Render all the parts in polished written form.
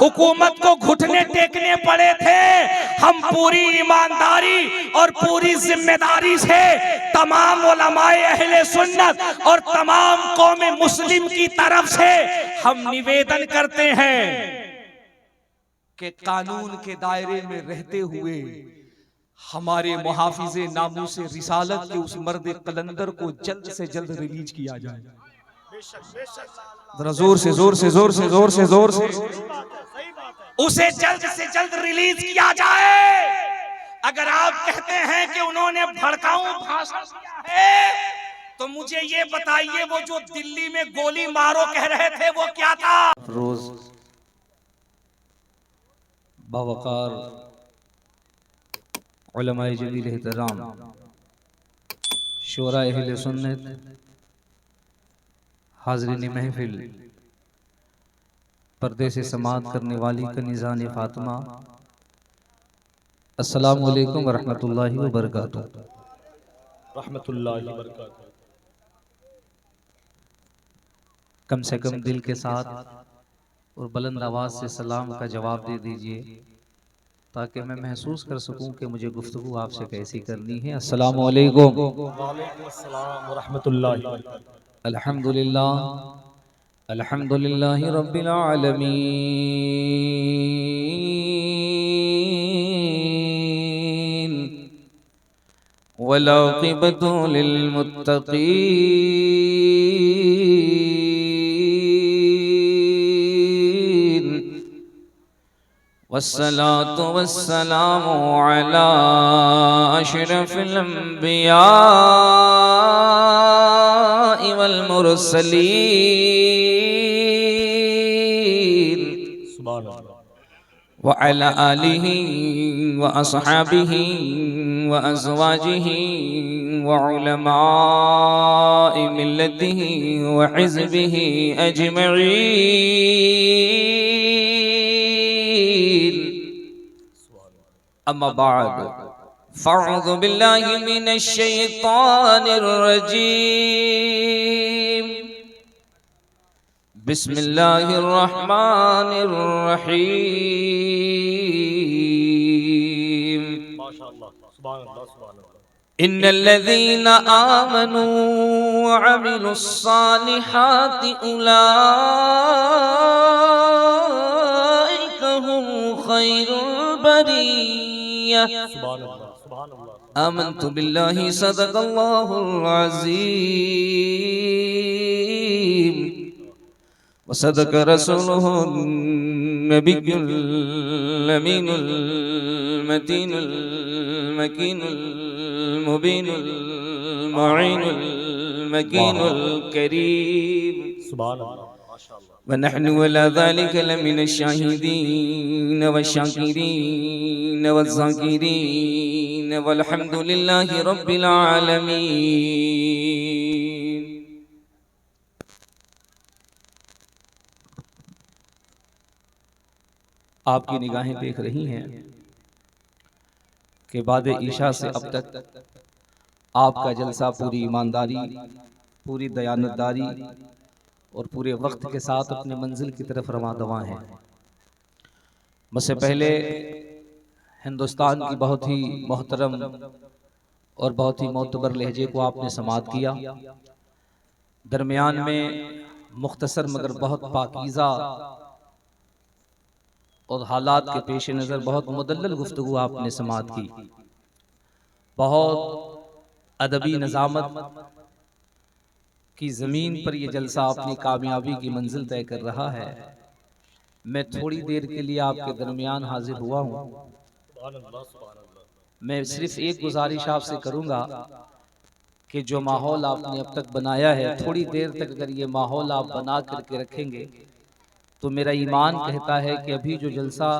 हुकूमत को घुटने टेकने पड़े थे। हम पूरी ईमानदारी और पूरी जिम्मेदारी से तमाम उलमाए अहले सुन्नत और तमाम कौम मुस्लिम की तरफ से हम निवेदन करते हैं कि कानून के दायरे में रहते हुए हमारे मुहाफिजे नामूसे रिसालत के उस मर्द कलंदर को जल्द से जल्द रिलीज किया जाए। जरा जोर से जोर से जोर से जोर से जोर से उसे जल्द से जल्द रिलीज किया जाए। अगर आप कहते हैं कि उन्होंने भड़काऊ भाषण दिया है तो मुझे ये बताइए, वो जो दिल्ली में गोली मारो कह रहे थे वो क्या था? रोज बावकार उलमाए जलील एहतराम शोरा अहले सुन्नत हाज़रीन महफिल पर्दे से समाअत करने वाली कनीज़ान फातिमा, अस्सलामु अलैकुम व रहमतुल्लाहि व बरकातुहू। रहमतुल्लाहि व बरकातुहू। कम से कम दिल के साथ और बुलंद आवाज़ से सलाम का जवाब दे दीजिए ताकि मैं महसूस कर सकूं कि मुझे गुफ्तगू आपसे कैसी करनी है। अस्सलामु अलैकुम। वालेकुम अस्सलाम व रहमतुल्लाहि व बरकातुहू। अल्हम्दुलिल्लाह अल्हम्दुलिल्लाहि रब्बिल आलमीन वल आक़िबतु लिल मुत्तक़ीन वस्सलातु वस्सलामु अला अशरफिल अंबिया वल मुरसलीन व अला आलिहि व अस्हाबिहि व अज़वाजिहि व उलमाए मिल्लतिहि व हिज़्बिहि अजमईन। अम्मा बाद फ़अऊज़ु बिल्लाहि मिनश शैतानिर रजीम। बिस्मिल्लाहिर रहमानिर रहीम। माशाअल्लाह, सुभान अल्लाह, सुभान अल्लाह। इन्नल्लज़ीना आमनू व अमिलुस्सालिहाति उलाइका हुम खैरुल बरिय्या। सुभान अल्लाह, सुभान अल्लाह। आमन्तु बिल्लाहि सदक़ल्लाहुल अज़ीम व सदक़ रसूलुहुन नबियुल अमीनुल मतीनुल मकीनुल मुबीनुल मुईनुल मकीनुल करीम। सुभान अल्लाह, माशाअल्लाह। व नहनु अला ज़ालिका लमिनश शाहिदीन व शाकिरीन व ज़ाकिरीन वल्हम्दुलिल्लाहि रब्बिल आलमीन। आपकी निगाहें देख रही हैं कि बाद ईशा से अब तक आपका जलसा पूरी ईमानदारी, पूरी दयानतदारी और पूरे वक्त के साथ अपनी मंजिल की तरफ रवां दवां है। मुझसे पहले हिंदुस्तान की बहुत ही मोहतरम और बहुत ही मोतबर लहजे को आपने समाअत किया। दरमियान में मुख्तसर मगर बहुत पाकीज़ा और हालात के पेश नज़र बहुत मुदल्लल गुफ्तगू आपने समाअत की। बहुत अदबी नज़ामत की ज़मीन पर यह जलसा अपनी कामयाबी की मंजिल तय कर रहा है। मैं थोड़ी देर के लिए आपके दरमियान हाजिर हुआ हूँ। मैं सिर्फ एक गुजारिश आपसे करूँगा कि जो माहौल आपने अब तक बनाया है, थोड़ी देर तक अगर ये माहौल आप बना करके रखेंगे तो मेरा ईमान कहता है कि अभी जो जलसा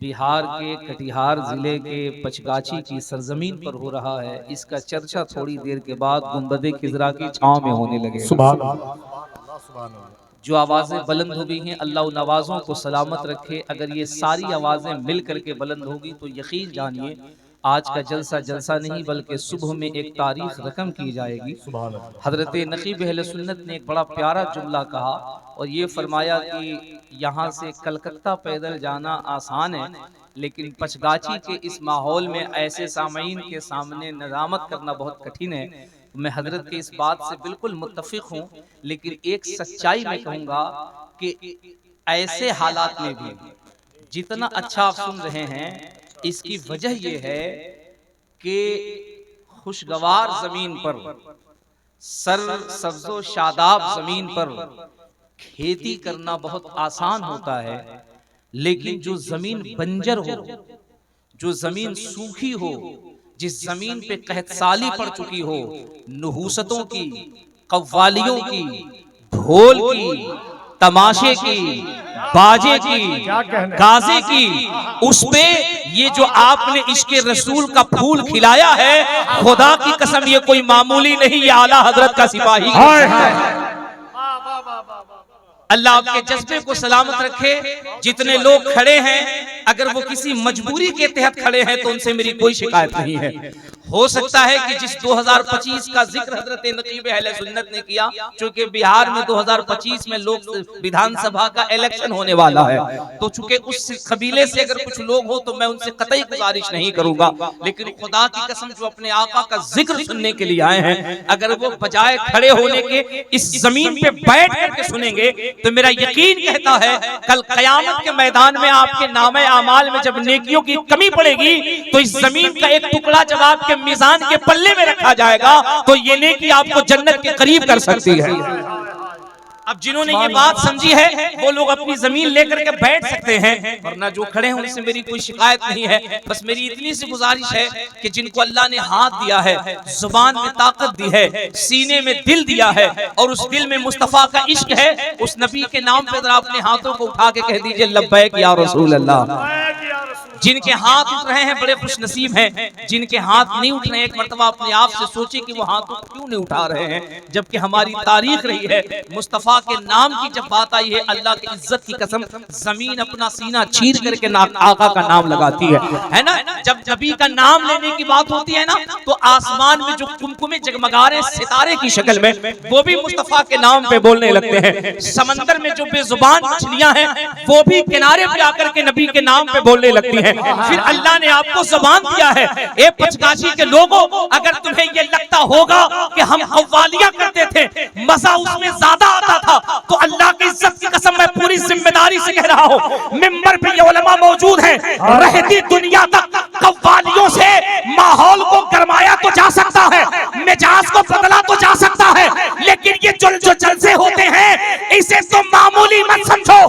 बिहार के कटिहार जिले के पचगाछी की सरजमीन पर हो रहा है, इसका चर्चा थोड़ी देर के बाद गुंबदे खिजरा की छांव में होने लगे। सुभान अल्लाह, सुभान अल्लाह। जो आवाज़ें बुलंद हो गई हैं, अल्लाह उन आवाज़ों को सलामत रखे। अगर ये सारी आवाज़ें मिल करके बुलंद होगी तो यकीन जानिए आज का जलसा जलसा नहीं बल्कि सुबह में एक तारीख रकम की जाएगी। हजरत नकीब अहले सुन्नत ने एक बड़ा प्यारा जुमला कहा और ये फरमाया कि यहाँ से कलकत्ता पैदल जाना आसान है, लेकिन पचगाची के इस माहौल में ऐसे सामईन के सामने नज़ामत करना बहुत कठिन है। मैं हजरत के इस बात से बिल्कुल मुत्तफिक हूँ, लेकिन एक सच्चाई मैं कहूँगा कि ऐसे हालात में भी जितना अच्छा आप सुन रहे हैं, इसकी वजह यह है कि खुशगवार जमीन पर, सर सब्जो शादाब जमीन पर खेती करना बहुत आसान होता है, लेकिन जो जमीन बंजर हो, जो जमीन सूखी हो, जिस जमीन पे कहतसाली पड़ चुकी हो, नहूसतों की, कव्वालियों की, ढोल की, तमाशे की, बाजे की, गाजे की, उस पे ये जो आपने इश्के रसूल का फूल खिलाया है, खुदा की कसम ये कोई मामूली नहीं, ये आला हजरत का सिपाही है। अल्लाह आपके जज्बे को सलामत रखे। जितने लोग खड़े हैं, अगर वो किसी मजबूरी के तहत खड़े हैं तो उनसे मेरी कोई शिकायत नहीं है। हो सकता है कि जिस 2025 का जिक्र हजरत नकीब अहले सुन्नत ने किया, चूंकि बिहार में 2025 में लोग विधानसभा का इलेक्शन होने वाला है, तो चूंकि उस कबीले से अगर कुछ लोग हो तो मैं उनसे कतई गुजारिश नहीं करूंगा, लेकिन खुदा की कसम जो अपने आका का जिक्र सुनने के लिए आए हैं, अगर वो बजाय खड़े होने के इस जमीन पे बैठ करके सुनेंगे तो मेरा यकीन कहता है कल कयामत के मैदान में आपके नामे आमाल में जब नेकियों की कमी पड़ेगी तो इस जमीन का एक टुकड़ा जब आपके मीज़ान के पल्ले में रखा जाएगा तो ये नेकी आपको जन्नत के करीब कर सकती है। अब जिन्होंने ये बात समझी है वो लोग अपनी जमीन लेकर के बैठ सकते हैं, वरना जो खड़े हैं उनसे मेरी कोई शिकायत नहीं है। बस मेरी इतनी सी गुजारिश है कि जिनको अल्लाह ने हाथ दिया है, जुबान में ताकत दी है, सीने में दिल दिया है और उस दिल में मुस्तफा का इश्क है, उस नबी के नाम पे जरा अपने हाथों को उठा के कह दीजिए लब्बैक या रसूल अल्लाह। जिनके हाथ उठ रहे हैं बड़े खुश नसीब हैं, जिनके हाथ नहीं उठ रहे हैं एक मर्तबा अपने आप से सोचिए कि वो हाथों क्यों नहीं उठा रहे हैं, जबकि हमारी तारीख रही है मुस्तफा के नाम की जब बात आई है, अल्लाह की इज्जत की कसम जमीन अपना सीना चीर करके आका का नाम लगाती है ना। जब नबी का नाम लेने की बात होती है ना तो आसमान में जो कुमकुमे जगमगा रहे सितारे की शक्ल में वो भी मुस्तफा के नाम पे बोलने लगते हैं। समंदर में जो बेजुबान मछलियां हैं वो भी किनारे पे आकर के नबी के नाम पे बोलने लगती हैं। फिर अल्लाह ने आपको ज़बान दिया है। ए पचगाछी के लोगों, अगर तुम्हें ये लगता होगा कि हम कव्वालियां करते थे, मजा उसमें ज्यादा आता था, तो अल्लाह की इज्जत की कसम मैं पूरी जिम्मेदारी से कह रहा हूँ, मिंबर पे ये उलमा मौजूद हैं, रहती दुनिया तक कव्वालियों से माहौल को गरमाया तो जा सकता है, मिजाज को बदला तो जा सकता है, लेकिन ये जो जलसे होते हैं इसे तो मामूली मत समझो।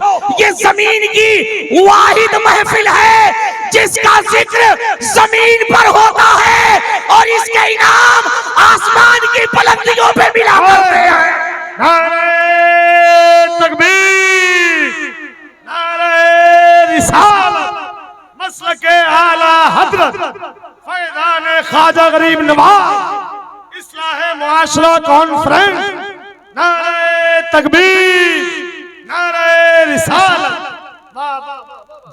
ये जमीन की वाहिद महफिल है जिसका जिक्र जमीन पर होता है और इसके इनाम आसमान की बुलंदियों पे मिला करते हैं। नारे तकबीर, नारे रिसालत, मसलके आला हजरत फैज़ान ख्वाजा गरीब नवाज इस्लाह मुआशरा कॉन्फ्रेंस। नारे तकबीर, नारे रिसालत।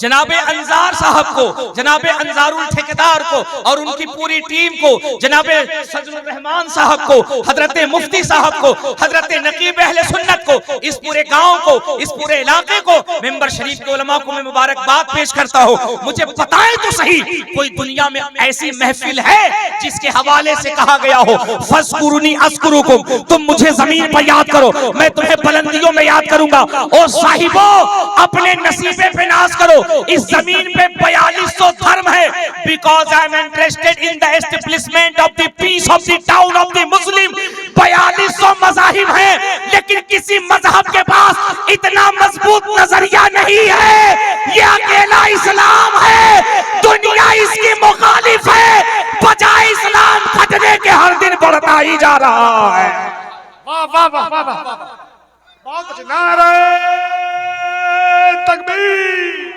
जनाबे अंजार साहब को, जनाबे अंजारुल ठेकेदार को और उनकी पूरी टीम को, जनाबे सजरुर रहमान साहब को, हजरत मुफ्ती साहब को, हजरत नकीब अहले सुन्नत को, इस पूरे गांव को, इस पूरे इलाके को, मेंबर शरीफ के उलमा को मैं मुबारकबाद पेश करता हूँ। मुझे बताएं तो सही कोई दुनिया में ऐसी महफिल है जिसके हवाले से कहा गया हो फज़कुरुनी अज़कुरुकुम, तुम मुझे जमीन पर याद करो मैं तुम्हें बुलंदियों में याद करूंगा। और साहिबो अपने नसीबे पे नाज करो, इस जमीन पे 4200 धर्म है। Because I am interested in the establishment of the peace of the town of the Muslim. 4200 मज़ाहिब हैं, लेकिन किसी मजहब के पास इतना मजबूत नजरिया नहीं है। ये अकेला इस्लाम है, दुनिया इसकी मुखालिफ है, बजाय इस्लाम फटने के हर दिन बढ़ता ही जा रहा है। वाह वाह वाह वाह वाह, बहुत अच्छे। नारे तकबीर,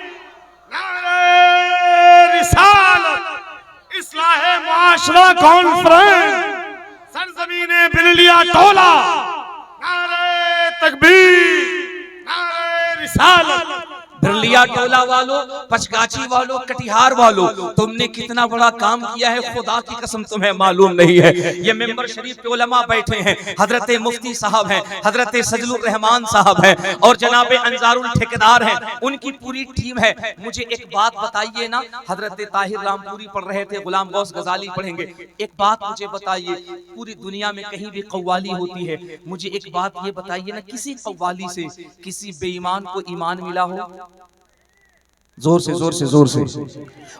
नारे रिसालत, इस्लाह मुआशरा कॉन्फ्रेंस, सरजमीने बिललिया टोला। नारे तकबीर, नारे रिसालत। बिरलिया टोला वालों, पचकाची वालों, कटिहार वालों, तुमने कितना बड़ा काम किया है, खुदा की कसम तुम्हें मालूम नहीं है। ये मेंबर शरीफ पे उलमा बैठे हैं, हजरत मुफ्ती साहब हैं, हजरत सजलुर रहमान साहब हैं और जनाब अंजारुल ठेकेदार हैं, उनकी पूरी टीम है। मुझे एक बात बताइए ना, हजरत ताहिर रामपुरी पढ़ रहे थे, गुलाम गौस गजाली पढ़ेंगे। एक बात मुझे बताइए, पूरी दुनिया में कहीं भी कव्वाली होती है, मुझे एक बात ये बताइए ना, किसी कव्वाली से किसी बेईमान को ईमान मिला हो? जोर से जोर से जोर से।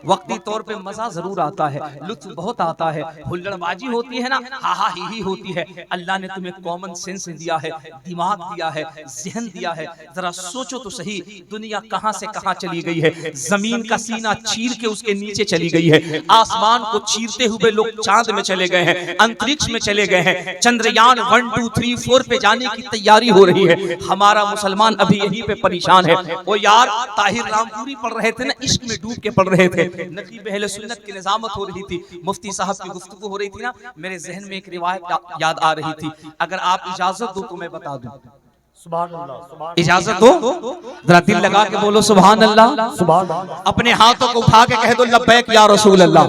वक्ती तौर पे मजा जरूर आता है, लुत्फ बहुत आता है, हुल्लड़बाजी होती है ना, हा हा ही होती है। अल्लाह ने तुम्हें कॉमन सेंस दिया है, दिमाग दिया है, जहन दिया है। जरा सोचो तो सही, दुनिया कहां से कहां चली गई है। जमीन का सीना चीर के उसके नीचे चली गई है, आसमान को चीरते हुए लोग चांद में चले गए हैं, अंतरिक्ष में चले गए हैं, चंद्रयान 1, 2, 3, 4 पे जाने की तैयारी हो रही है। हमारा मुसलमान अभी यहीं पे परेशान है। ओ यार, ताहिर रामपुरी पढ़ रहे थे ना, इश्क में डूब के पढ़ रहे थे, नकीब अहले सुन्नत की निजामत हो रही थी, मुफ्ती साहब की गुफ्तगू हो रही थी ना, मेरे जहन में एक रिवायत याद आ रही थी। अगर आप इजाजत दो तो मैं बता दूं। इजाजत दो, जरा दिल लगा के बोलो सुभान अल्लाह, सुभान अल्लाह। अपने हाथों को उठा के कह दो लब्बैक या रसूल अल्लाह।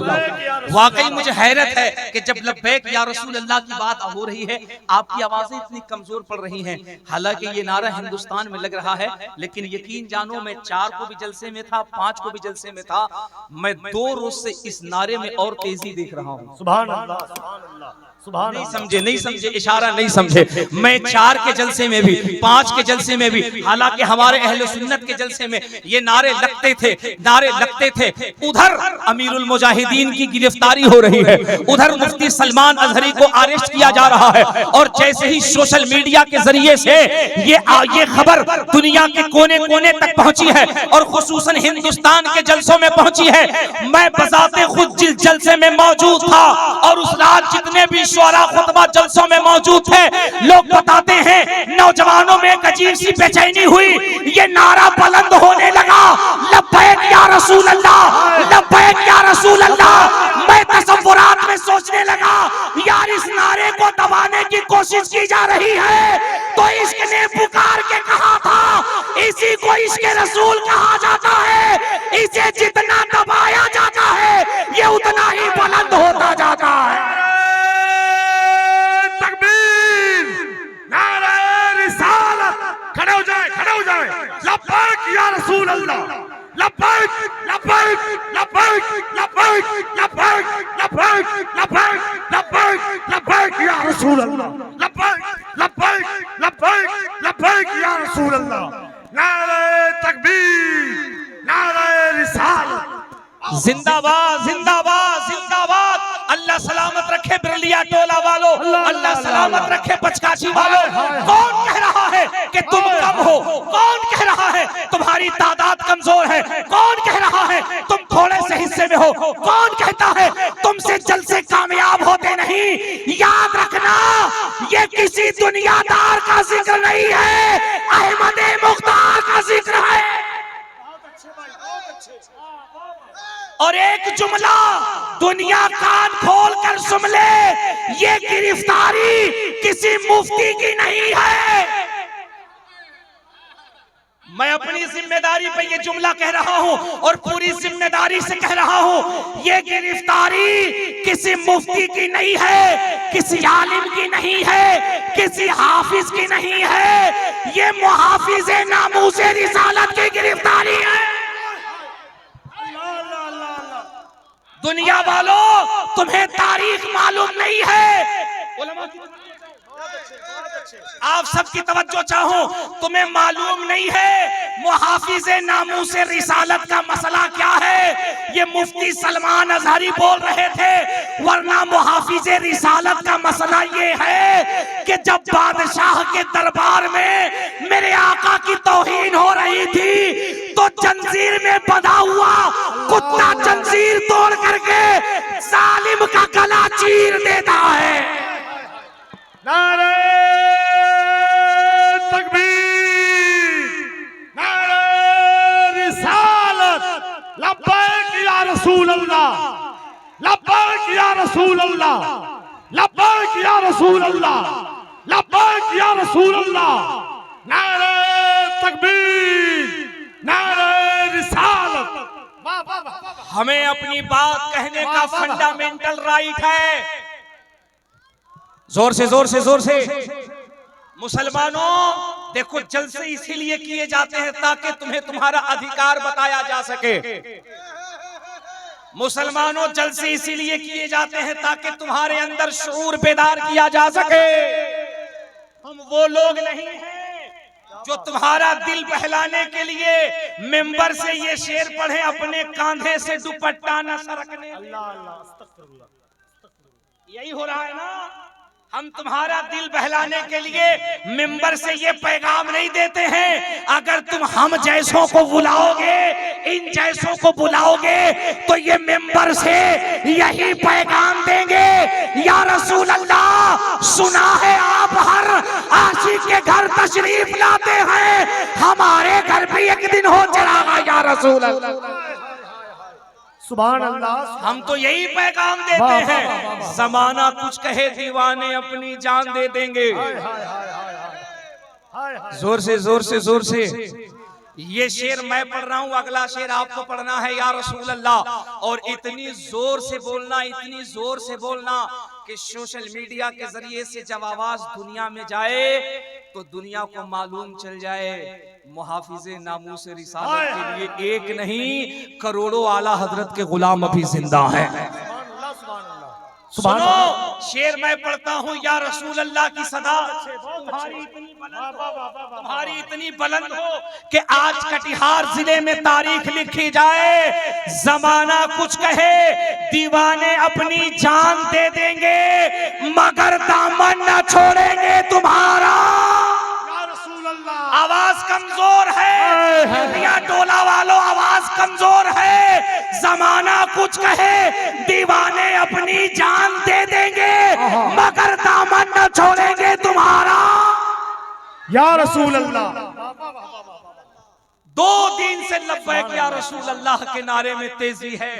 वाकई मुझे हैरत है कि जब लब्बैक या रसूल अल्लाह की बात हो रही है, आपकी आवाजें इतनी कमजोर पड़ रही हैं। हालांकि ये नारा हिंदुस्तान में लग रहा है, लेकिन यकीन जानो, मैं 4 को भी जलसे में था, 5 को भी जलसे में था, मैं 2 रोज से इस नारे में और तेजी देख रहा हूँ। सुभान अल्लाह, सुभान अल्लाह। नहीं समझे, नहीं समझे, इशारा नहीं समझे। मैं 4 के जलसे में भी, 5 के जलसे में भी, हालांकि हमारे अहले सुन्नत के जलसे में ये नारे लगते थे, नारे लगते थे। उधर अमीरुल मुजाहिदीन की गिरफ्तारी हो रही है, उधर मुफ्ती सलमान अजहरी को अरेस्ट किया जा रहा है, और जैसे ही सोशल मीडिया के जरिए से ये खबर दुनिया के कोने कोने तक पहुंची है और खुसूसन हिंदुस्तान के जलसों में पहुंची है। मैं बजाते खुद जिस जलसे में मौजूद था और उस रात जितने भी शुरा खुतबा जलसों में मौजूद थे, लोग बताते हैं नौजवानों में एक अजीब सी बेचैनी हुई। ये नारा बुलंद होने लगा, लब्बैक या रसूल अल्लाह, लब्बैक या रसूल अल्लाह। मैं तसव्वुरात में सोचने लगा, यार इस नारे को दबाने की कोशिश की जा रही है, तो इश्क ने पुकार के कहा था, इसी को इश्क रसूल कहा जाता है। इसे जितना दबाया जाता है, ये उतना ही बुलंद होता जाता है। खड़े हो जाए, खड़े हो जाए। लब्बैक या रसूल अल्लाह, लब्बैक, लब्बैक, लब्बैक, लब्बैक, लब्बैक, लब्बैक, लब्बैक, लब्बैक, लब्बैक या रसूल अल्लाह, लब्बैक, लब्बैक, लब्बैक, लब्बैक या रसूल अल्लाह। नारे तकबीर, नारे रिसालत। जिंदाबाद, जिंदाबाद, जिंदाबाद। अल्लाह सलामत रखे बिरलिया टोला वालों, अल्लाह सलामत रखे पचकाशी वालों। कौन कह रहा है कि तुम कम हो? कौन कह रहा है तुम्हारी तादाद कमजोर है? कौन कह रहा है तुम थोड़े से हिस्से में हो? कौन कहता है तुमसे जलसे कामयाब होते नहीं? याद रखना, ये किसी दुनियादार का जिक्र नहीं है, अहमद मुख्तार का जिक्र है। और एक जुमला दुनिया कान खोल कर सुन ले, ये गिरफ्तारी किसी मुफ्ती की नहीं है। मैं अपनी जिम्मेदारी पे ये जुमला कह रहा हूं और पूरी जिम्मेदारी से कह रहा हूं, ये गिरफ्तारी किसी मुफ्ती की नहीं है, किसी आलिम की नहीं है, किसी हाफिज की नहीं है, ये मुहाफिज़े नामूसे रिसालत की गिरफ्तारी है। दुनिया वालों, तुम्हें तारीख मालूम नहीं है। आप सबकी तवज्जो चाहूं, तुम्हें मालूम नहीं है मुहाफिज़े नामूसे रिसालत का मसला क्या है। ये मुफ्ती सलमान अजहरी बोल रहे थे, वरना मुहाफिज़े रिसालत का मसला ये है कि जब बादशाह के दरबार में मेरे आका की तौहीन हो रही थी, तो जंजीर में बंधा हुआ कुत्ता जंजीर तोड़ करके जालिम का गला चीर देता है। नारे तकबीर, नारे रिसालत। लब्बैक या रसूल अल्लाह, लब्बैक या रसूल अल्लाह, लब्बैक या रसूल अल्लाह, लब्बैक या रसूल अल्लाह। नारे तकबीर, नारे हमें अपनी बात कहने का फंडामेंटल राइट है। जोर से जोर से जोर से। मुसलमानों देखो, जलसे इसीलिए किए जाते हैं ताकि तुम्हें तुम्हारा अधिकार बताया जा सके। मुसलमानों जलसे इसीलिए किए जाते हैं ताकि तुम्हारे अंदर शऊर बेदार किया जा सके। हम वो लोग नहीं हैं जो तुम्हारा दिल बहलाने के लिए मेंबर से ये शेर पढ़े, अपने कांधे से दुपट्टा न सरकने। यही हो रहा है ना। हम तुम्हारा दिल बहलाने के लिए मेंबर से ये पैगाम नहीं देते हैं। अगर तुम हम जैसों को बुलाओगे, इन जैसों को बुलाओगे, तो ये मेंबर से यही पैगाम देंगे, या रसूल अल्लाह, सुना है आप हर आशिक के घर तशरीफ लाते हैं, हमारे घर भी एक दिन हो चलागा या रसूल अल्लाह। सुभान अल्लाह। हम तो यही पैगाम देते हैं। जमाना कुछ कहे, दीवाने अपनी जान दे देंगे। जोर से जोर से जोर से। ये शेर मैं पढ़ रहा हूँ, अगला शेर आपको पढ़ना है या रसूल अल्लाह। और इतनी जोर से बोलना, इतनी जोर से बोलना कि सोशल मीडिया के जरिए से जब आवाज दुनिया में जाए तो दुनिया को मालूम चल जाए मुहाफिज़े नामूस रिसालत के लिए एक नहीं, करोड़ों आला हजरत के गुलाम अभी जिंदा हैं। सुनो, शेर मैं पढ़ता हूँ या रसूल अल्लाह की सदा तुम्हारी इतनी बुलंद हो कि आज कटिहार जिले में तारीख लिखी जाए। जमाना कुछ कहे, दीवाने अपनी जान दे देंगे, मगर दामन न छोड़ेंगे तुम्हारा। आवाज कमजोर है, टोला वालों आवाज कमजोर है। जमाना कुछ कहे, दीवाने अपनी जान दे देंगे, मगर दामन न छोड़ेंगे तुम्हारा या रसूल अल्लाह। 2 दिन से लब्बैक या रसूल अल्लाह के नारे में तेजी है।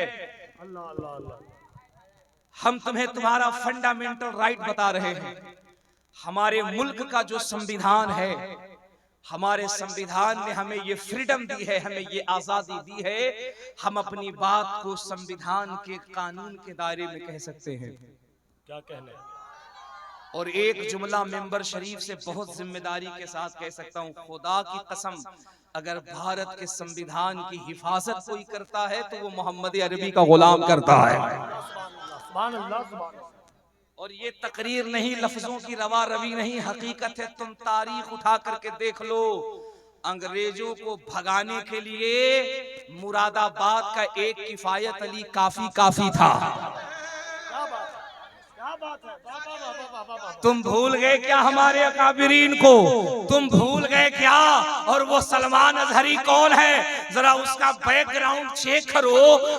हम तुम्हें तुम्हारा फंडामेंटल राइट बता रहे हैं। हमारे मुल्क का जो संविधान है, हमारे संविधान ने हमें ये फ्रीडम दी है, हमें ये आजादी दी है, हम अपनी बात को संविधान के कानून के दायरे में कह सकते हैं। क्या कहने? और एक जुमला मेंबर शरीफ से बहुत जिम्मेदारी के साथ कह सकता हूँ, खुदा की कसम, अगर भारत के संविधान की हिफाजत कोई करता है तो वो मोहम्मद अरबी का गुलाम करता है। सुभान अल्लाह, सुभान अल्लाह। और ये तकरीर नहीं, लफ्जों की रवा रवी नहीं, हकीकत है। तुम तारीख उठा करके देख लो, अंग्रेजों को भगाने के लिए मुरादाबाद का एक किफायत अली काफी था। तुम भूल गए क्या हमारे अकाबिरीन को? तुम भूल गए क्या? और वो सलमान अजहरी कौन है? जरा उसका बैकग्राउंड चेक करो।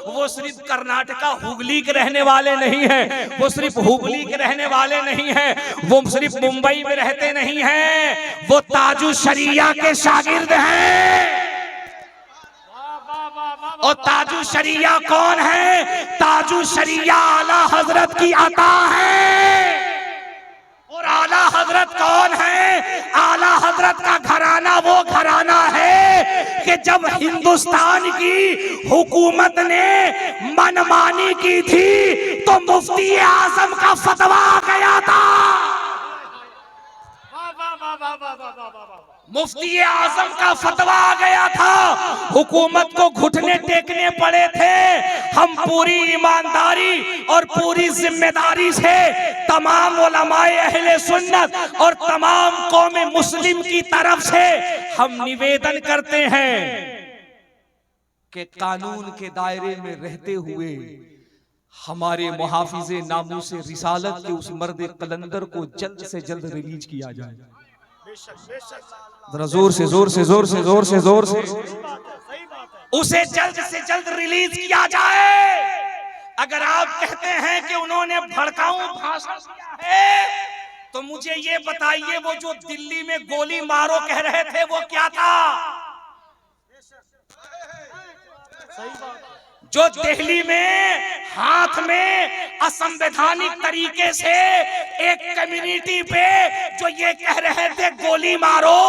वो सिर्फ कर्नाटका हुगली के रहने वाले नहीं हैं, वो सिर्फ हुगली के रहने वाले नहीं हैं, वो सिर्फ मुंबई में रहते नहीं हैं, वो ताजु शरिया के शागिर्द हैं। और ताजु शरिया कौन है? ताजु शरिया आला हजरत की अता है। और आला हजरत कौन है? आला हजरत का घराना वो घराना है कि जब हिंदुस्तान की हुकूमत ने मनमानी की थी तो मुफ्ती आजम का फतवा गया था। मुफ्ती आजम का फतवा आ गया था, हुकूमत को घुटने टेकने पड़े थे। हम पूरी ईमानदारी और पूरी जिम्मेदारी से तमाम उलमाए अहले सुन्नत और तमाम कौमे मुस्लिम की तरफ से हम निवेदन करते हैं कि कानून के दायरे में रहते हुए हमारे मुहाफिज़े नामूसे रिसालत के उस मर्द कलंदर को जल्द से जल्द रिलीज किया जाए। जरा जोर से जोर से जोर से जोर से जोर से उसे जल्द से जल्द रिलीज किया जाए। अगर आप कहते हैं कि उन्होंने भड़काऊ भाषण दिया है तो मुझे ये बताइए, वो जो दिल्ली में गोली मारो कह रहे थे वो क्या था? जो दिल्ली में हाथ में असंवैधानिक तरीके से एक कम्युनिटी पे जो ये कह रहे थे गोली मारो,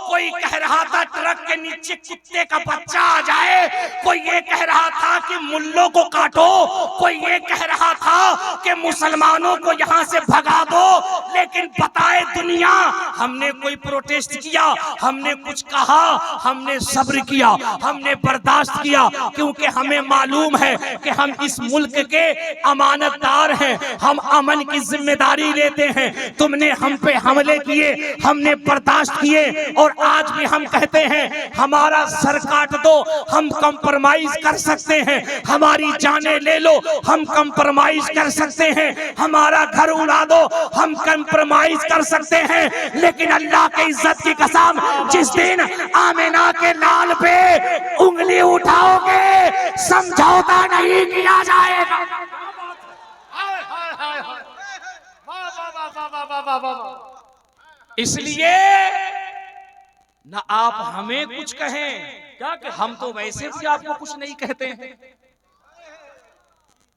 कोई कह रहा था ट्रक के नीचे कुत्ते का बच्चा आ जाए, कोई ये कह रहा था कि मुल्लों को काटो, कोई ये कह रहा था कि मुसलमानों को यहाँ से भगा दो। लेकिन बताए दुनिया, हमने कोई प्रोटेस्ट किया, हमने कुछ कहा, हमने सब्र किया, हमने बर्दाश्त किया, क्योंकि हमें मालूम है कि हम इस मुल्क के अमानतदार हैं, हम अमन की जिम्मेदारी लेते हैं। तुमने हम पे हमले किए, हमने बर्दाश्त किए, और आज भी हम कहते हैं हमारा सर काट दो, हम कंप्रोमाइज कर सकते हैं, हमारी जानें ले लो, हम कंप्रोमाइज कर सकते हैं, हमारा घर उड़ा दो, हम कंप्रोमाइज कर सकते हैं। लेकिन अल्लाह के इज्जत की कसम, जिस दिन आमिना के लाल पे उंगली उठाओगे समझौता नहीं किया जाएगा। इसलिए ना आप हमें कुछ कहें, क्या हम तो वैसे भी आपको कुछ नहीं कहते हैं,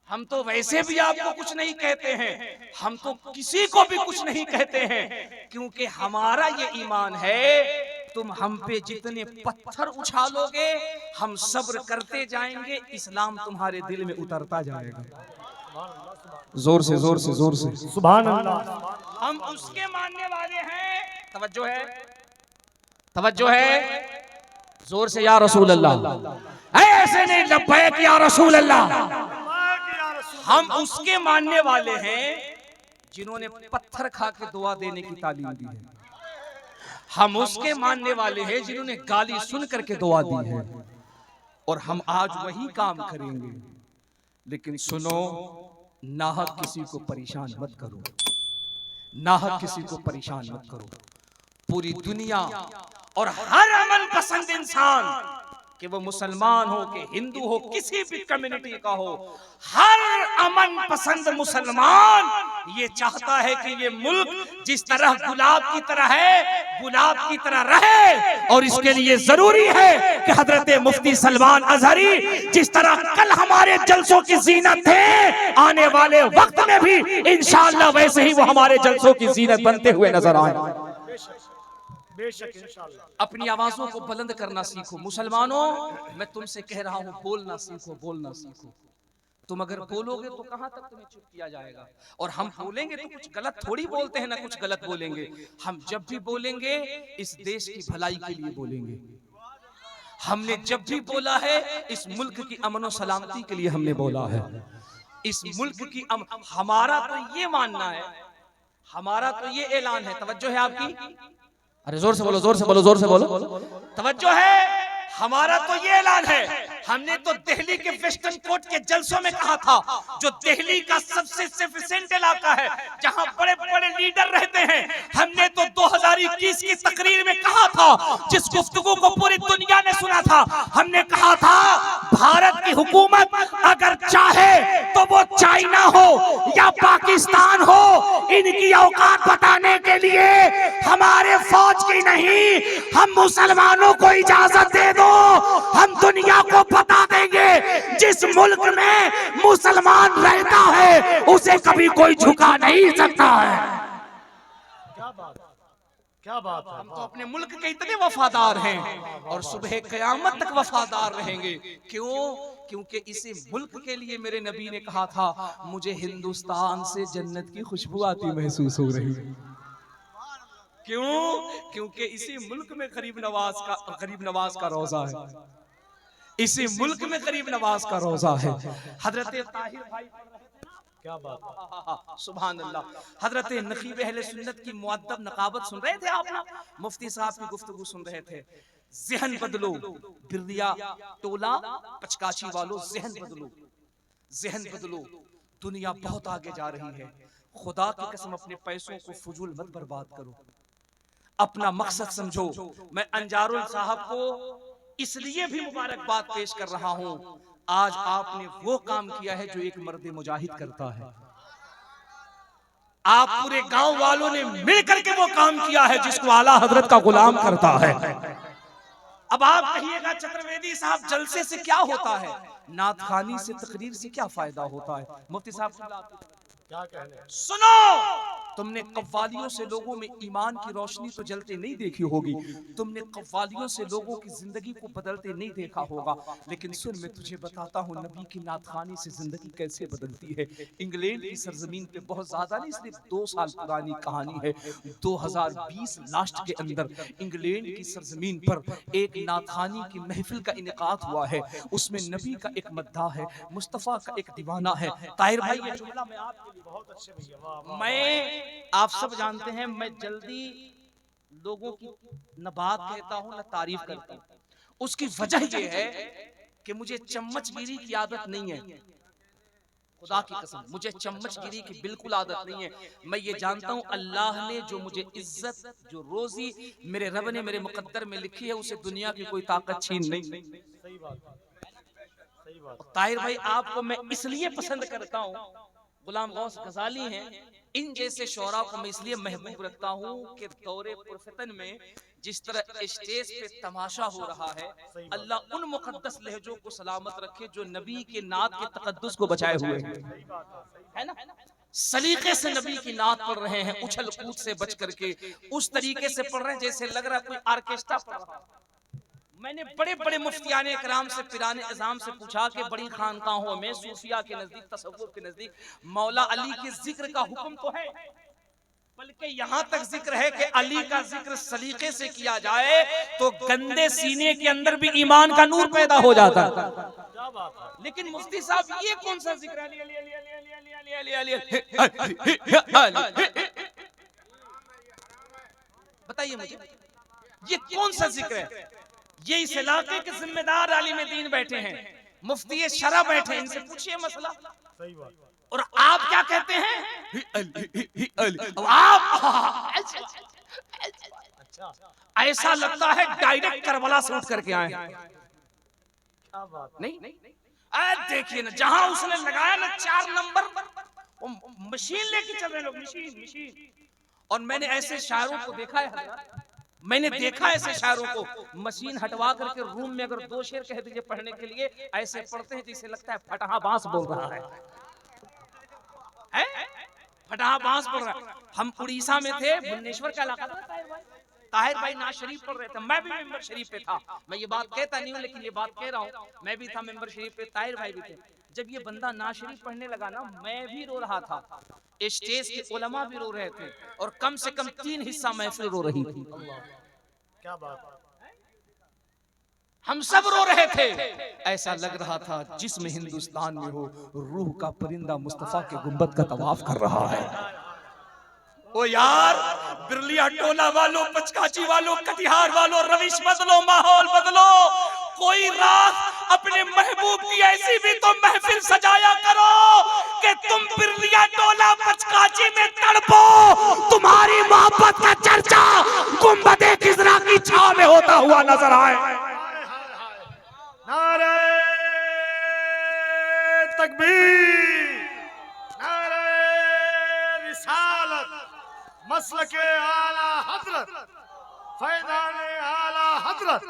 हम तो वैसे भी आपको कुछ नहीं कहते हैं, हम तो किसी को भी कुछ नहीं कहते हैं, क्योंकि हमारा ये ईमान है, तुम हम पे जितने पत्थर उछालोगे हम सब्र करते जाएंगे, इस्लाम तुम्हारे दिल में उतरता जाएगा। जोर से जोर से जोर से सुभान अल्लाह। हम उसके मानने वाले हैं। तवज्जो है, तवज्जो है, जोर से या रसूल अल्लाह। ऐसे नहीं, लब्बैक या रसूल अल्लाह। हम उसके मानने वाले हैं जिन्होंने पत्थर खा के दुआ देने की तालीम दी है। हम उसके मानने वाले हैं जिन्होंने गाली सुन करके दुआ दी है, और हम आज वही काम करेंगे। लेकिन सुनो, नाहक किसी को परेशान मत करो, नाहक किसी को परेशान मत करो। पूरी दुनिया और हर अमन पसंद इंसान, कि वो मुसलमान हो कि हिंदू हो, किसी भी कम्युनिटी का हो, हर अमन पसंद मुसलमान ये चाहता है कि ये मुल्क जिस तरह गुलाब की तरह है, गुलाब की तरह रहे। और इसके लिए जरूरी है कि हजरत मुफ्ती सलमान अजहरी जिस तरह कल हमारे जलसों की जीनत थे, आने वाले वक्त में भी इंशाअल्लाह वैसे ही वो हमारे जलसों की जीनत बनते हुए नजर आए। बेशक इंशाअल्लाह। अपनी आवाजों को बुलंद करना सीखो मुसलमानों, मैं तुमसे कह रहा हूं, बोलना सीखो, बोलना सीखो। तुम अगर बोलोगे तो कहां तक तुम्हें चुप किया जाएगा, और हम बोलेंगे तो कुछ गलत थोड़ी बोलते हैं ना, कुछ गलत बोलेंगे। हम जब भी बोलेंगे इस देश की भलाई के लिए बोलेंगे। हमने जब भी बोला है इस मुल्क की अमन और सलामती के लिए हमने बोला है। इस मुल्क की हमारा तो ये मानना है, हमारा तो ये ऐलान है। तवज्जो है आपकी? अरे जोर से बोलो, जोर से बोलो, जोर से बोलो। तवज्जो है, हमारा तो ये ऐलान है। हमने तो दिल्ली के वेस्टर्न कोर्ट के जलसों में कहा था, जो दिल्ली का सबसे सफिशिएंट इलाका है, जहां बड़े बड़े लीडर रहते हैं, हमने तो 2021 की तकरीर में कहा था, जिस गुफ्तगू को पूरी दुनिया ने सुना था, हमने कहा था भारत की हुकूमत अगर चाहे तो वो चाइना हो या पाकिस्तान हो, इनकी औकात बताने के लिए हमारे फौज की नहीं, हम मुसलमानों को इजाजत दे दो, हम दुनिया को बता देंगे जिस मुल्क में मुसलमान रहता है उसे कभी कोई झुका नहीं सकता है। क्या बात, क्या बात है। हम तो अपने मुल्क के इतने वफादार हैं और सुबह क़यामत तक वफादार रहेंगे। क्यों? क्योंकि इसी मुल्क के लिए मेरे नबी ने कहा था, मुझे हिंदुस्तान से जन्नत की खुशबू आती महसूस हो रही। क्यों? क्योंकि इसी मुल्क में गरीब नवाज का रोजा है, इसी मुल्क में गरीब नवाज का रोजा है। हजरत ताहिर भाई, क्या बात, सुभान अल्लाह। हजरत नकीब अहले सुन्नत की मुअद्दब नकाबत सुन रहे थे आप ना, मुफ्ती साहब की गुफ्तगू सुन रहे थे। ज़हन बदलो बिरदिया टोला पचकाची वालों, ज़हन बदलो, ज़हन बदलो। दुनिया बहुत आगे जा रही है। खुदा की कसम अपने पैसों को फजूल मत बर्बाद करो, अपना मकसद समझो। मैं अंजारुल साहब को इसलिए भी मुबारकबाद पेश कर रहा हूं, आज आपने वो काम किया है जो एक मर्द मुजाहिद करता है। आप पूरे गांव वालों ने मिलकर के वो काम किया है जिसको आला हजरत का गुलाम करता है। अब आप कहिएगा चतुर्वेदी साहब जलसे से क्या होता है, नात खानी से, तकरीर से क्या फायदा होता है? मुफ्ती साहब क्या कहने, सुनो, तुमने कव्वालियों से लोगों में ईमान की रोशनी तो जलते नहीं देखी होगी, तुमने कव्वालियों से लोगों की जिंदगी को बदलते नहीं देखा होगा, लेकिन सुन मैं तुझे बताता हूँ नबी की नातखानी से जिंदगी कैसे बदलती है। इंग्लैंड की सरजमीन पे बहुत ज्यादा नहीं, सिर्फ 2 साल पुरानी कहानी है। 2020 लास्ट के अंदर इंग्लैंड की सरजमीन पर एक नातखानी की महफिल का इनेकाद हुआ है। उसमें नबी का एक मद्दाह है, मुस्तफा का एक दीवाना है। ताहिर भाई ये जुमला मैं आपके लिए बहुत अच्छे भैया, मैं आप सब जानते हैं मैं जल्दी लोगों की न बात कहता हूं न तारीफ करता हूं। उसकी वजह यह है कि मुझे चम्मचगिरी की आदत नहीं है, खुदा की कसम मुझे चम्मचगिरी की बिल्कुल आदत नहीं है। मैं ये जानता हूं अल्लाह ने जो मुझे इज्जत, जो रोजी मेरे रब ने मेरे मुकद्दर में लिखी है उसे दुनिया की कोई ताकत छीन नहीं। सही बात। ताहिर भाई आपको मैं इसलिए पसंद करता हूं, गुलाम गौस गजाली हैं, इन जैसे शोरा को मैं इसलिए महबूब रखता हूं कि दौरे पुरफतन में जिस तरह स्टेज पे तमाशा हो रहा है, अल्लाह उन मुकद्दस लहजों को सलामत रखे जो नबी के नात के तकद्दुस को बचाए हुए हैं, है ना, सलीके से नबी की नात पढ़ रहे हैं, उछल कूद से बच करके उस तरीके से पढ़ रहे हैं जैसे लग रहा है कोई ऑर्केस्ट्रा पढ़ रहा है। मैंने बड़े बड़े मुफ्तियाने इकराम से पिराने इज़ाम से पूछा कि बड़ी खानकाहों में सूफिया के नजदीक, तसव्वुफ के नजदीक मौला अली के जिक्र का हुक्म तो है, बल्कि यहाँ तक जिक्र है कि अली का जिक्र सलीके से किया जाए तो गंदे सीने के अंदर भी ईमान का नूर पैदा हो जाता है। लेकिन मुफ्ती साहब ये कौन सा जिक्र है? बताइए मुझे ये कौन सा जिक्र है? ये इस इलाके के जिम्मेदार आलिम दीन बैठे हैं, मुफ्ती शरा बैठे हैं, इनसे पूछिए मसला। सही बात। और आप क्या कहते हैं? आप ऐसा लगता है डायरेक्ट करबला से उठ करके आए। क्या बात? नहीं देखिए ना, जहां उसने लगाया ना 4 नंबर मशीन लेके चल रहे लोग, मशीन। और मैंने ऐसे शायरों को देखा है, मैंने देखा ऐसे शायरों को मशीन हटवा करके रूम में अगर 2 शेर कह दीजिए पढ़ने के लिए, ऐसे पढ़ते हैं जैसे लगता है फटाहा बांस बोल रहा है, फटाहा बांस बोल रहा है। हम उड़ीसा में थे, भुवनेश्वर का इलाका था, ताहिर भाई नाज शरीफ पढ़ रहे थे, मैं भी मेंबर शरीफ पे था। मैं ये बात कहता नहीं हूँ लेकिन ये बात कह रहा हूँ, मैं भी था मेंबर शरीफ पे, ताहिर भाई भी थे। जब ये बंदा नाज शरीफ पढ़ने लगा ना, मैं भी रो रहा था, स्टेज के उलमा भी रो रहे थे, और कम से कम 3 हिस्सा महफिल रो रही थी। क्या बात, हम सब रो रहे थे। ऐसा लग रहा था जिसमें हिंदुस्तान में हो रूह का परिंदा मुस्तफा के गुंबद का तवाफ कर रहा है। ओ यार, बिरलिया टोला वालों, पचकाची वालों, कटिहार वालों, रविश बदलो, माहौल बदलो, कोई रात अपने महबूब की ऐसी भी तो महफिल सजाया करो कि तुम बिरलिया टोला पचकाची में तड़पो, तुम्हारी मोहब्बत का चर्चा गुंबदे खिजरा की छांव में होता हुआ नजर आए। नारे तकबीर, नारे रिसालत, मसलके आला हजरत, फैज़ाने आला हजरत,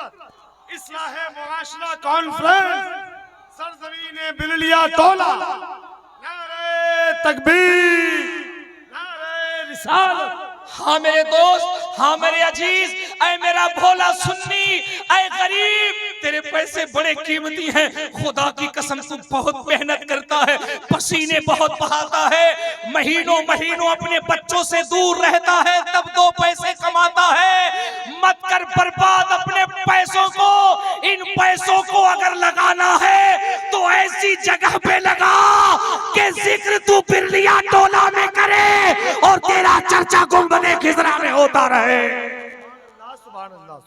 इस्लाहे मुआशरा कॉन्फ्रेंस, सरजमीने बिरलिया टोला। नारे तकबीर, नारे रिसालत। हाँ मेरे दोस्त, हाँ मेरे अजीज, ऐ मेरा भोला सुन्नी, ऐ गरीब, तेरे पैसे बड़े कीमती हैं, खुदा की कसम तू बहुत मेहनत करता है, पसीने बहुत बहाता है, महीनों महीनों अपने बच्चों से दूर रहता है, तब 2 पैसे कमाता है। मत कर बर्बाद अपने पैसों को, इन पैसों को अगर लगाना है तो ऐसी जगह पे लगा कि जिक्र तू बिरलिया टोला में करे और तेरा चर्चा गुंबदे खिजरा में होता रहे।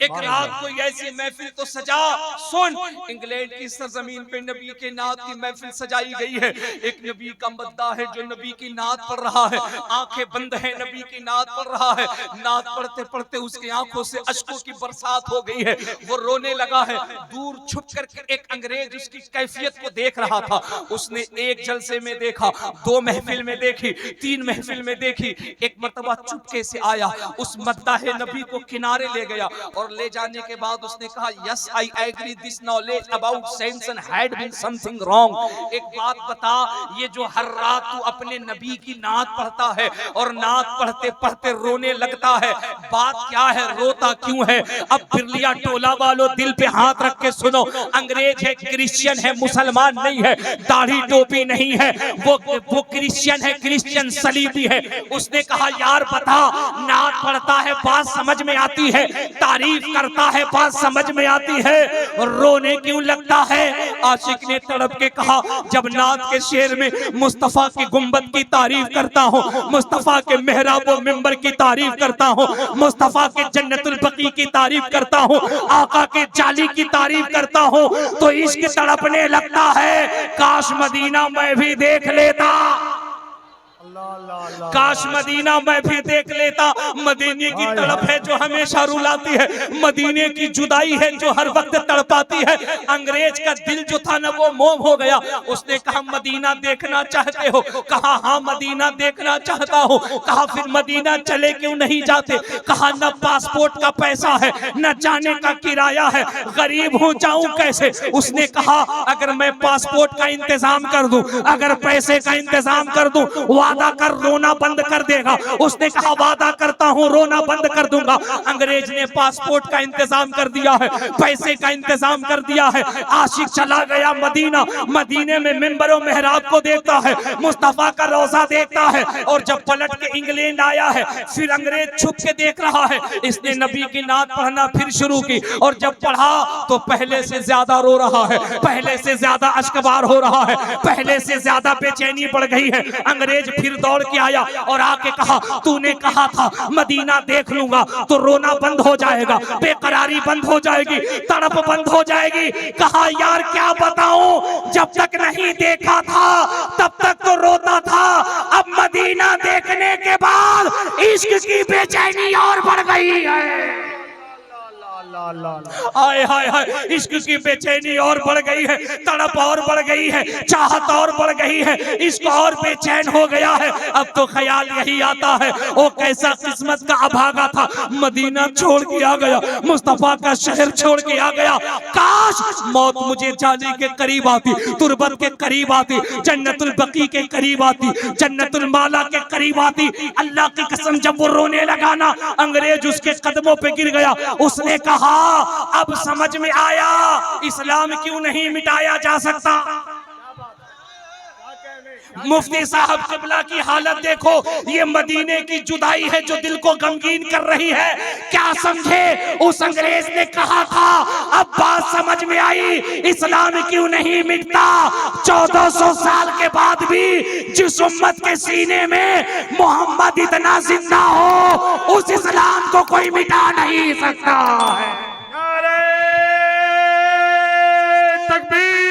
एक रात कोई ऐसी महफिल तो सजा, सुन, इंग्लैंड की सरजमीन पे नबी के नात की महफिल सजाई गई है। एक नबी का मद्दा है जो नबी की नात पढ़ रहा है, आंखें बंद है, नबी की नात पढ़ रहा है। नात पढ़ते पढ़ते उसकी आंखों से अश्कों की बरसात हो गई है, वो रोने लगा है। दूर छुप करके एक अंग्रेज उसकी कैफियत को देख रहा था। उसने एक जलसे में देखा, 2 महफिल में देखी, 3 महफिल में देखी, एक मर्तबा चुपके से आया, उस मद्दा है नबी को किनारे ले गया और ले जाने के बाद उसने कहा yes I agree this knowledge about Samson had been something wrong. एक बात बता, ये जो हर रात तू अपने नबी की नात पढ़ता है और नात पढ़ते पढ़ते रोने लगता है, बात क्या है, रोता क्यों है? अब बिरलिया टोला वालों दिल पे हाथ रख के सुनो, अंग्रेज है, क्रिश्चियन है, मुसलमान नहीं है, दाढ़ी टोपी नहीं है, वो क्रिश्चियन है, क्रिश्चियन सलीबी है। उसने कहा यार बता, नात पढ़ता है बात समझ में आती है, तारीफ करता है बात समझ में आती है, रोने क्यों लगता है? आशिक ने तड़प के कहा जब नात के शेर में मुस्तफा की गुंबद की तारीफ करता हूँ, मुस्तफा के मेहराब व मिंबर की तारीफ करता हूँ, मुस्तफा के जन्नतुल बकी की तारीफ करता हूँ, आका के जाली की तारीफ करता हूँ, तो इश्क तड़पने लगता है। काश मदीना मैं भी देख लेता, काश मदीना मैं भी देख लेता। मदीने की तड़प है जो हमेशा रुलाती है, मदीने की जुदाई है जो हर वक्त तड़पाती है। अंग्रेज का दिल जो था ना वो मोम हो गया। उसने कहा मदीना देखना चाहते हो? कहा हाँ मदीना देखना चाहता हूँ। कहा फिर मदीना चले क्यों नहीं जाते? कहा न पासपोर्ट का पैसा है, न जाने का किराया है, गरीब हूँ जाऊं कैसे? उसने कहा अगर मैं पासपोर्ट का इंतजाम कर दूं, अगर पैसे का इंतजाम कर दूं, वादा कर रोना बंद कर देगा। उसने कहा वादा करता हूं रोना बंद कर दूंगा। अंग्रेज ने पासपोर्ट का इंतजाम कर दिया है, पैसे का इंतजाम कर दिया है। आशिक चला गया मदीना, मदीने में मिंबरों मेहराब को देखता है, मुस्तफा का रोजा देखता है, और जब पलट के इंग्लैंड आया है फिर अंग्रेज छुप के देख रहा है। इसने नबी की नात पढ़ना फिर शुरू की, और जब पढ़ा तो पहले से ज्यादा रो रहा है, पहले से ज्यादा अश्कबार हो रहा है, पहले से ज्यादा बेचैनी बढ़ गई है। अंग्रेज फिर दौड़ के आया और आके कहा तूने कहा था मदीना देख लूंगा तो रोना बंद हो जाएगा, बेकरारी बंद हो जाएगी, तड़प बंद हो जाएगी। कहा यार क्या बताऊं, जब तक नहीं देखा था तब तक तो रोता था, अब मदीना देखने के बाद इश्क की बेचैनी और बढ़ गई है। हाय हाय हाय, इश्क की बेचैनी और बढ़ गई है, तड़प और बढ़ गई है, चाहत और बढ़ गई है, इश्क और बेचैन हो गया है। अब तो ख्याल यही आता है वो कैसा किस्मत का अभागा था, मदीना छोड़ के आ गया, मुस्तफा का शहर छोड़ के आ गया। काश मौत मुझे जाने के करीब आती, तुरबत के करीब आती, जन्नतुल बकी के करीब आती, जन्नतुल माला के करीब आती। अल्लाह की कसम जब वो रोने लगा ना, अंग्रेज उसके कदमों पे गिर गया। उसने कहा अब समझ में आया इस्लाम क्यों नहीं मिटाया जा सकता। मुफ्ती साहब किबला की हालत देखो, ये मदीने की जुदाई है जो दिल को गमगीन कर रही है। क्या समझे उस अंग्रेज ने कहा था, अब बात समझ में आई इस्लाम क्यों नहीं मिटता। 1400 साल के बाद भी जिस उम्मत के सीने में मोहम्मद इतना जिंदा हो, उस इस्लाम को कोई मिटा नहीं सकता है। नारे तकबीर।